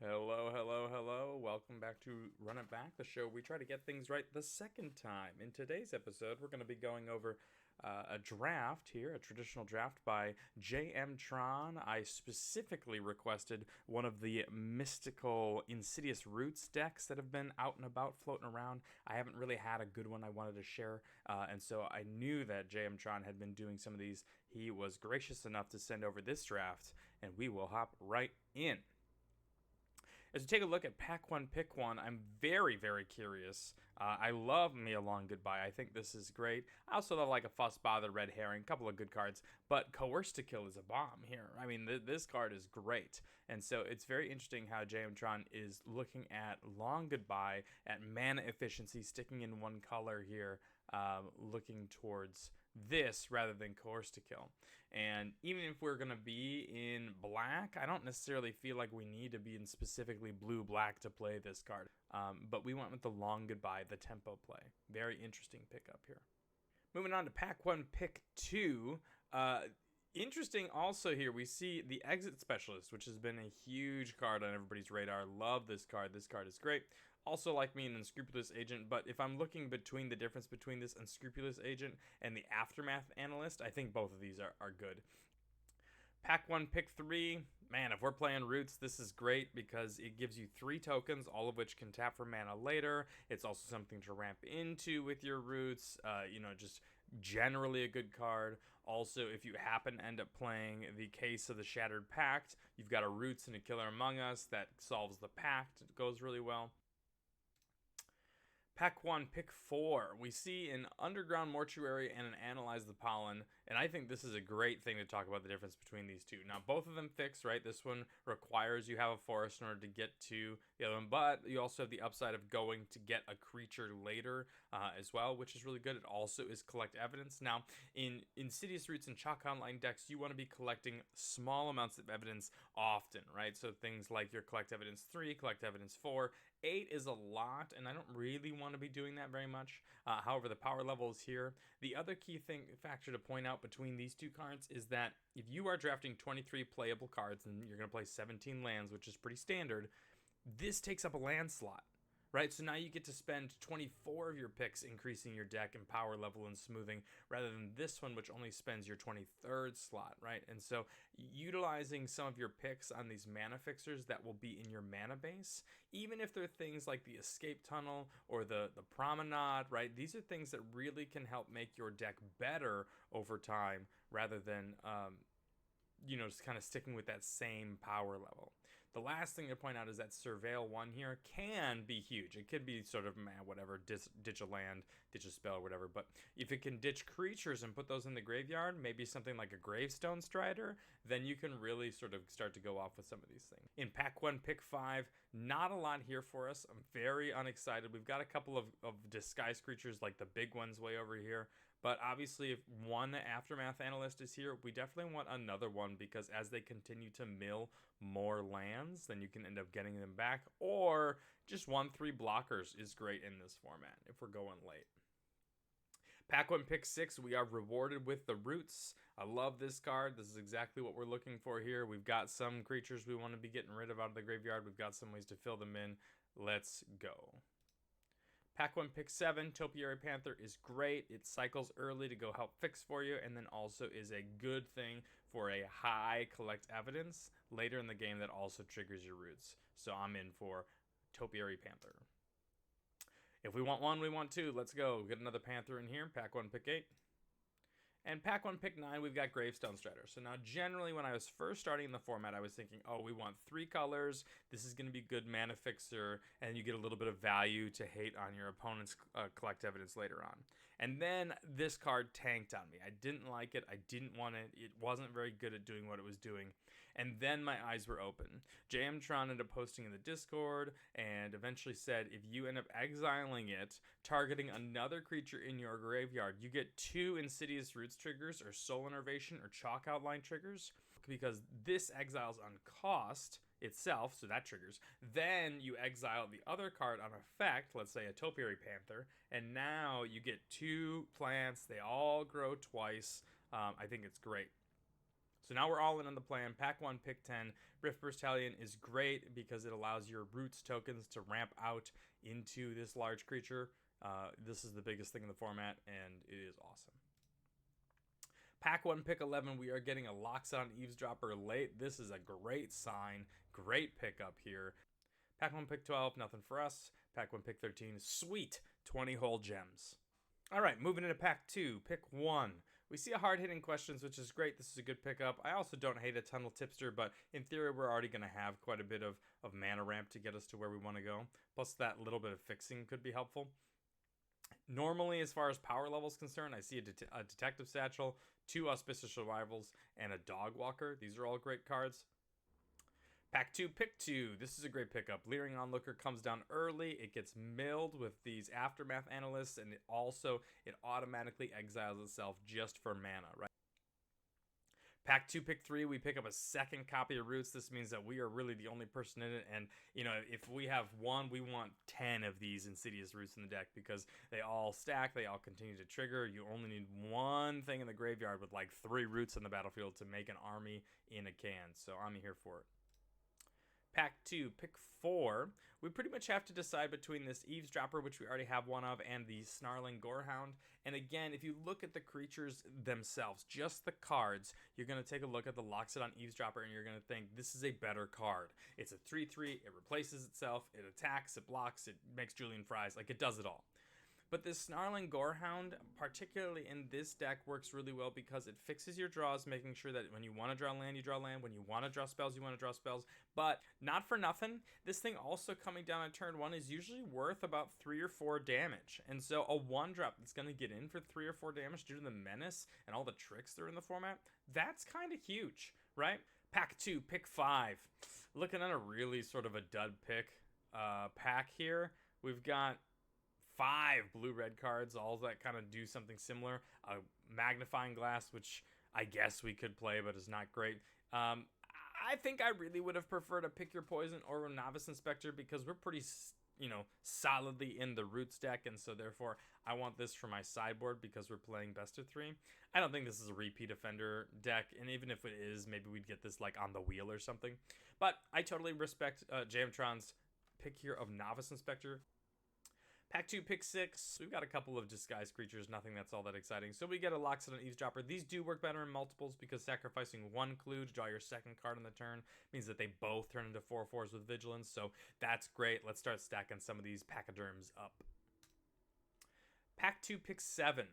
Hello, hello, hello. Welcome back to Run It Back, the show we try to get things right the second time. In today's episode, we're going to be going over a draft here, a traditional draft by J.M. Tron. I specifically requested one of the mystical Insidious Roots decks that have been out and about floating around. I haven't really had a good one I wanted to share, and so I knew that J.M. Tron had been doing some of these. He was gracious enough to send over this draft, and we will hop right in. As we take a look at Pack One, Pick One, I'm very, very curious. I love Me a Long Goodbye. I think this is great. I also love like a Fuss Bother, Red Herring, a couple of good cards. But Coerce to Kill is a bomb here. I mean, this card is great. And so it's very interesting how JM Tron is looking at Long Goodbye, at mana efficiency, sticking in one color here, looking towards this rather than Coerce to Kill. And even if we're going to be in black, I don't necessarily feel like we need to be in specifically blue-black to play this card. But we went with the Long Goodbye, the tempo play. Very interesting pickup here. Moving on to Pack 1, Pick 2. Interesting also here, we see the Exit Specialist, which has been a huge card on everybody's radar. Love this card. This card is great. Also like me, an Unscrupulous Agent, but if I'm looking between the difference between this Unscrupulous Agent and the Aftermath Analyst, I think both of these are good. Pack 1, Pick 3. Man, if we're playing Roots, this is great because it gives you 3 tokens, all of which can tap for mana later. It's also something to ramp into with your Roots. Just generally a good card. Also, if you happen to end up playing the Case of the Shattered Pact, you've got a Roots and a Killer Among Us that solves the Pact. It goes really well. Pack 1, Pick 4. We see an Underground Mortuary and an Analyze the Pollen, and I think this is a great thing to talk about the difference between these two. Now, both of them fix, right? This one requires you have a forest in order to get to the other one, but you also have the upside of going to get a creature later as well, which is really good. It also is Collect Evidence. Now, in Insidious Roots and Chalk Online decks, you want to be collecting small amounts of evidence often, right? So things like your Collect Evidence 3, Collect Evidence 4, 8 is a lot, and I don't really want to be doing that very much. However, the power level is here. The other key factor to point out between these two cards is that if you are drafting 23 playable cards and you're going to play 17 lands, which is pretty standard, this takes up a land slot. Right, so now you get to spend 24 of your picks increasing your deck and power level and smoothing, rather than this one, which only spends your 23rd slot, right? And so utilizing some of your picks on these mana fixers that will be in your mana base, even if they're things like the Escape Tunnel or the Promenade, right? These are things that really can help make your deck better over time, rather than just kind of sticking with that same power level. The last thing to point out is that Surveil 1 here can be huge. It could be sort of, whatever, ditch a land, ditch a spell, whatever. But if it can ditch creatures and put those in the graveyard, maybe something like a Gravestone Strider, then you can really sort of start to go off with some of these things. In Pack 1, Pick 5, not a lot here for us. I'm very unexcited. We've got a couple of disguised creatures like the big ones way over here. But obviously, if one Aftermath Analyst is here, we definitely want another one, because as they continue to mill more lands, then you can end up getting them back. Or just 1/3 blockers is great in this format if we're going late. Pack 1, Pick 6, we are rewarded with the Roots. I love this card. This is exactly what we're looking for here. We've got some creatures we want to be getting rid of out of the graveyard. We've got some ways to fill them in. Let's go. Pack 1, Pick 7, Topiary Panther is great. It cycles early to go help fix for you, and then also is a good thing for a high Collect Evidence later in the game that also triggers your Roots. So I'm in for Topiary Panther. If we want one, we want two. Let's go. Get another Panther in here. Pack 1, Pick 8. And Pack 1, Pick 9, we've got Gravestone Strider. So now generally when I was first starting the format, I was thinking, oh, we want 3 colors. This is going to be good mana fixer, and you get a little bit of value to hate on your opponent's Collect Evidence later on. And then this card tanked on me. I didn't like it. I didn't want it. It wasn't very good at doing what it was doing. And then my eyes were open. JM Tron ended up posting in the Discord and eventually said, if you end up exiling it, targeting another creature in your graveyard, you get 2 Insidious Roots triggers or Soul Innervation or Chalk Outline triggers, because this exiles on cost itself, so that triggers. Then you exile the other card on effect, let's say a Topiary Panther, and now you get 2 plants. They all grow twice. I think it's great. So now we're all in on the plan. Pack 1, pick 10. Rift Burstalion is great because it allows your roots tokens to ramp out into this large creature. This is the biggest thing in the format, and it is awesome. Pack 1, pick 11. We are getting a Loxodon Eavesdropper late. This is a great sign. Great pickup here. Pack 1, pick 12. Nothing for us. Pack 1, pick 13. Sweet. 20 whole gems. All right, moving into Pack 2, pick 1. We see a hard-hitting questions, which is great. This is a good pickup. I also don't hate a Tunnel Tipster, but in theory, we're already going to have quite a bit of mana ramp to get us to where we want to go. Plus, that little bit of fixing could be helpful. Normally, as far as power level is concerned, I see a Detective Satchel, 2 Auspicious Survivals, and a Dog Walker. These are all great cards. Pack 2, pick 2. This is a great pickup. Leering Onlooker comes down early. It gets milled with these Aftermath Analysts, and it automatically exiles itself just for mana, right? Pack 2, pick 3, we pick up a second copy of Roots. This means that we are really the only person in it, and, you know, if we have one, we want 10 of these Insidious Roots in the deck because they all stack, they all continue to trigger. You only need one thing in the graveyard with, like, 3 Roots in the battlefield to make an army in a can, so I'm here for it. Pack 2, pick 4. We pretty much have to decide between this Eavesdropper, which we already have one of, and the Snarling Gorehound. And again, if you look at the creatures themselves, just the cards, you're going to take a look at the Loxodon Eavesdropper and you're going to think, this is a better card. It's a 3/3, it replaces itself, it attacks, it blocks, it makes Julian Fries, like it does it all. But this Snarling Gorehound, particularly in this deck, works really well because it fixes your draws, making sure that when you want to draw land, you draw land. When you want to draw spells, you want to draw spells. But not for nothing, this thing also coming down on turn 1 is usually worth about 3 or 4 damage. And so a 1-drop that's going to get in for 3 or 4 damage due to the menace and all the tricks that are in the format, that's kind of huge, right? Pack 2, pick 5. Looking at a really sort of a dud pick pack here. We've got 5 blue-red cards, all that kind of do something similar. A Magnifying Glass, which I guess we could play, but is not great. I think I really would have preferred a Pick Your Poison or a Novice Inspector because we're pretty, solidly in the Roots deck, and so therefore I want this for my sideboard because we're playing best of 3. I don't think this is a Repeat Offender deck, and even if it is, maybe we'd get this like on the wheel or something. But I totally respect Jamtron's pick here of Novice Inspector. Pack 2, pick 6. We've got a couple of disguised creatures, nothing that's all that exciting. So we get a Loxodon Eavesdropper. These do work better in multiples because sacrificing 1 clue to draw your second card on the turn means that they both turn into 4/4s with Vigilance. So that's great. Let's start stacking some of these Pachyderms up. Pack 2, pick 7.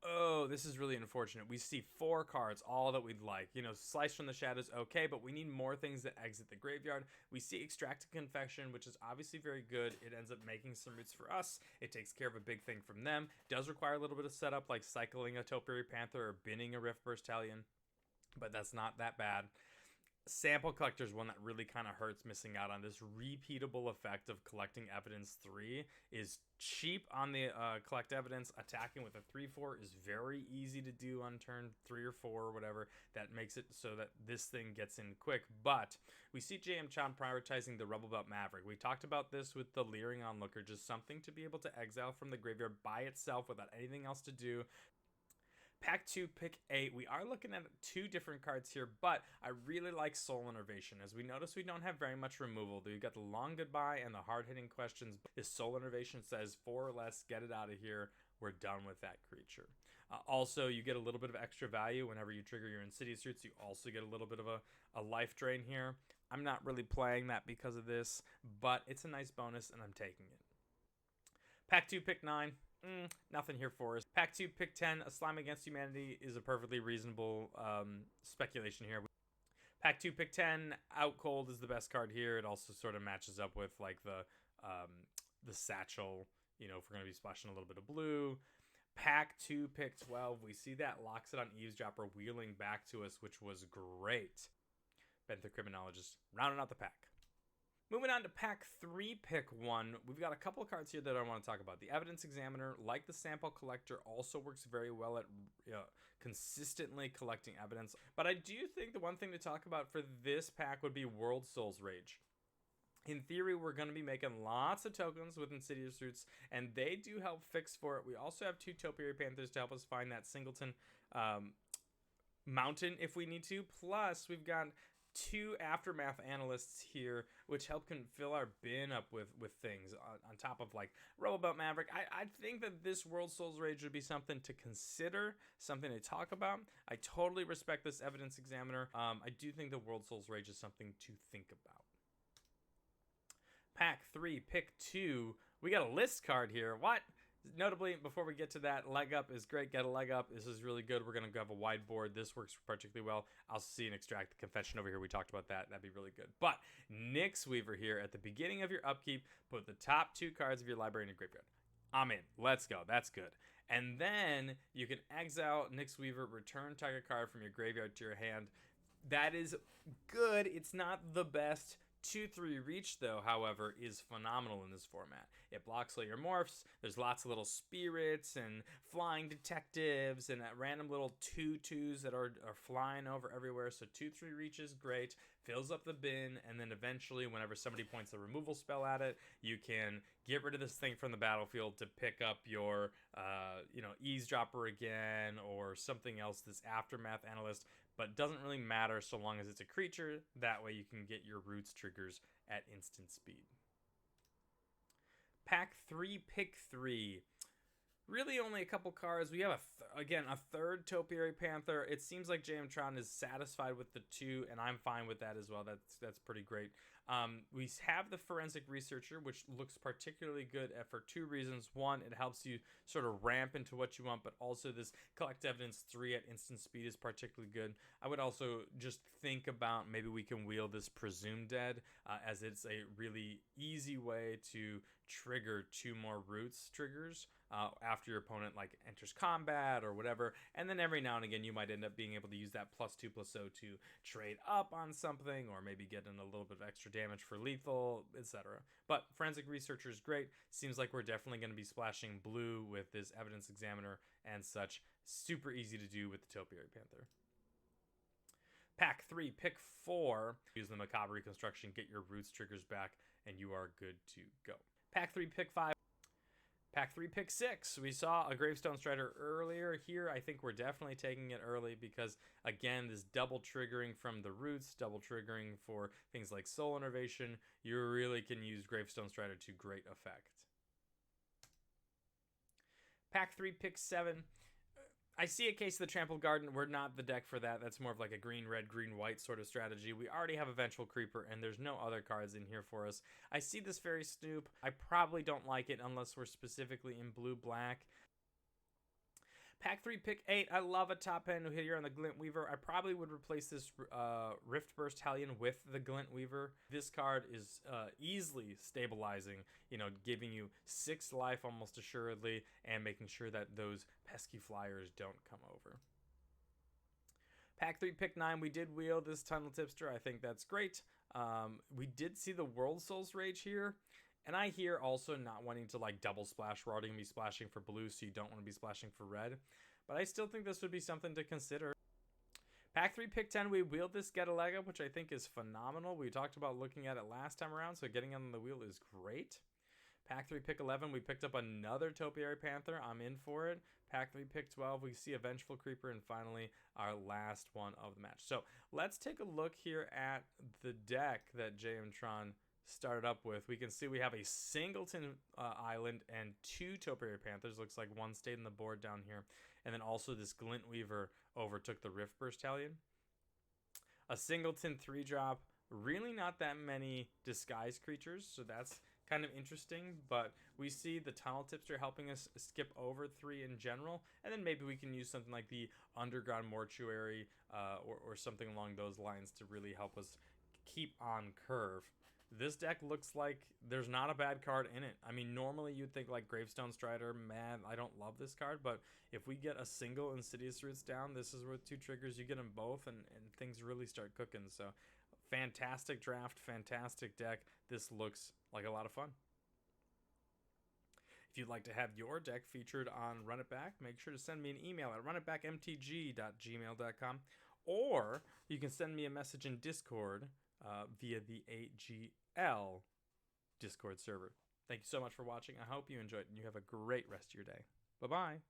Oh, this is really unfortunate. We see 4 cards, all that we'd like. Slice from the Shadows, okay, but we need more things that exit the graveyard. We see Extracted Confection, which is obviously very good. It ends up making some roots for us. It takes care of a big thing from them. Does require a little bit of setup, like cycling a Topiary Panther or binning a Rift Burstalion, but that's not that bad. Sample Collector is one that really kind of hurts missing out on. This repeatable effect of collecting evidence 3 is cheap on the collect evidence. Attacking with a 3/4 is very easy to do on turn 3 or 4 or whatever. That makes it so that this thing gets in quick. But we see JM Chan prioritizing the Rebel Belt Maverick. We talked about this with the Leering Onlooker, just something to be able to exile from the graveyard by itself without anything else to do. Pack 2, pick 8. We are looking at 2 different cards here, but I really like Soul Innervation. As we notice, we don't have very much removal. We've got the Long Goodbye and the hard-hitting questions. This Soul Innervation says 4 or less, get it out of here. We're done with that creature. Also, you get a little bit of extra value whenever you trigger your Insidious Roots. You also get a little bit of a life drain here. I'm not really playing that because of this, but it's a nice bonus, and I'm taking it. Pack 2, pick 9. Nothing here for us. Pack 2, pick 10. A Slime Against Humanity is a perfectly reasonable speculation here. Pack 2, pick 10. Out Cold is the best card here. It also sort of matches up with like the satchel, if we're going to be splashing a little bit of blue. Pack 2, pick 12. We see that Loxodon Eavesdropper wheeling back to us, which was great. Benther Criminologist rounding out the pack. Moving on to Pack 3, pick 1. We've got a couple of cards here that I want to talk about. The Evidence Examiner, like the Sample Collector, also works very well at consistently collecting evidence. But I do think the one thing to talk about for this pack would be World Soul's Rage. In theory, we're going to be making lots of tokens with Insidious Roots, and they do help fix for it. We also have 2 Topiary Panthers to help us find that Singleton mountain if we need to. Plus, we've got 2 aftermath analysts here, which help can fill our bin up with things on top of like Robobout Maverick. I think that this World Souls Rage would be something to consider, something to talk about. I totally respect this evidence examiner. I do think the World Souls Rage is something to think about. Pack 3, pick 2. We got a list card here. What? Notably, before we get to that, leg up is great. Get a leg up. This is really good. We're going to have a wide board. This works particularly well. I'll see and extract the confession over here. We talked about that. That'd be really good. But Nyx Weaver here at the beginning of your upkeep, put the top 2 cards of your library in your graveyard. I'm in. Let's go. That's good. And then you can exile Nyx Weaver, return target card from your graveyard to your hand. That is good. It's not the best. 2/3 reach, though, however, is phenomenal in this format. It blocks all your morphs. There's lots of little spirits and flying detectives and random little 2/2s that are flying over everywhere. So 2/3 reach is great. Fills up the bin, and then eventually, whenever somebody points a removal spell at it, you can get rid of this thing from the battlefield to pick up your, eavesdropper again or something else. This aftermath analyst. But doesn't really matter so long as it's a creature. That way you can get your roots triggers at instant speed. Pack 3, pick 3. Really only a couple cards. We have, a third Topiary Panther. It seems like JMTron is satisfied with the 2, and I'm fine with that as well. That's pretty great. We have the Forensic Researcher, which looks particularly good for 2 reasons. One, it helps you sort of ramp into what you want, but also this Collect Evidence 3 at instant speed is particularly good. I would also just think about maybe we can wheel this Presumed Dead, as it's a really easy way to trigger 2 more roots triggers after your opponent like enters combat or whatever, and then every now and again you might end up being able to use that +2/+0 to trade up on something, or maybe get in a little bit of extra damage for lethal, etc. But Forensic Researcher is great. Seems like we're definitely going to be splashing blue with this Evidence Examiner and such. Super easy to do with the Topiary Panther. Pack 3, pick 4. Use the Macabre Reconstruction, get your roots triggers back, and you are good to go. Pack 3, pick 5. Pack 3, pick 6. We saw a Gravestone Strider earlier. Here, I think we're definitely taking it early because, again, this double triggering from the roots, double triggering for things like Soul Innervation, you really can use Gravestone Strider to great effect. Pack 3, pick 7. I see a case of the Trampled Garden. We're not the deck for that. That's more of like a green-red, green-white sort of strategy. We already have a Vengeful Creeper, and there's no other cards in here for us. I see this Fairy Snoop. I probably don't like it unless we're specifically in blue-black. Pack 3, pick 8. I love a top end here on the Glint Weaver. I probably would replace this Rift Burst Hellion with the Glint Weaver. This card is easily stabilizing, giving you 6 life almost assuredly, and making sure that those pesky flyers don't come over. Pack 3, pick 9. We did wheel this Tunnel Tipster. I think that's great. We did see the World Souls Rage here. And I hear also not wanting to like double splash. We're already going to be splashing for blue, so you don't want to be splashing for red. But I still think this would be something to consider. Pack 3, pick 10. We wheeled this Get a Leg Up, which I think is phenomenal. We talked about looking at it last time around, so getting on the wheel is great. Pack 3, pick 11. We picked up another Topiary Panther. I'm in for it. Pack 3, pick 12. We see a Vengeful Creeper, and finally our last one of the match. So let's take a look here at the deck that JMTron started up with. We can see we have a Singleton Island and 2 Topiary Panthers. Looks like one stayed in the board down here. And then also this Glint Weaver overtook the Rift Burst Hellion. A Singleton 3-drop. Really not that many disguise creatures, so that's kind of interesting. But we see the Tunnel Tipster helping us skip over 3 in general. And then maybe we can use something like the Underground Mortuary or something along those lines to really help us keep on curve. This deck looks like there's not a bad card in it. I mean, normally you'd think like Gravestone Strider, man, I don't love this card, but if we get a single Insidious Roots down, this is with 2 triggers, you get them both, and things really start cooking. So, fantastic draft, fantastic deck. This looks like a lot of fun. If you'd like to have your deck featured on Run It Back, make sure to send me an email at runitbackmtg@gmail.com, or you can send me a message in Discord via the AGL Discord server. Thank you so much for watching. I hope you enjoyed it and you have a great rest of your day. Bye-bye.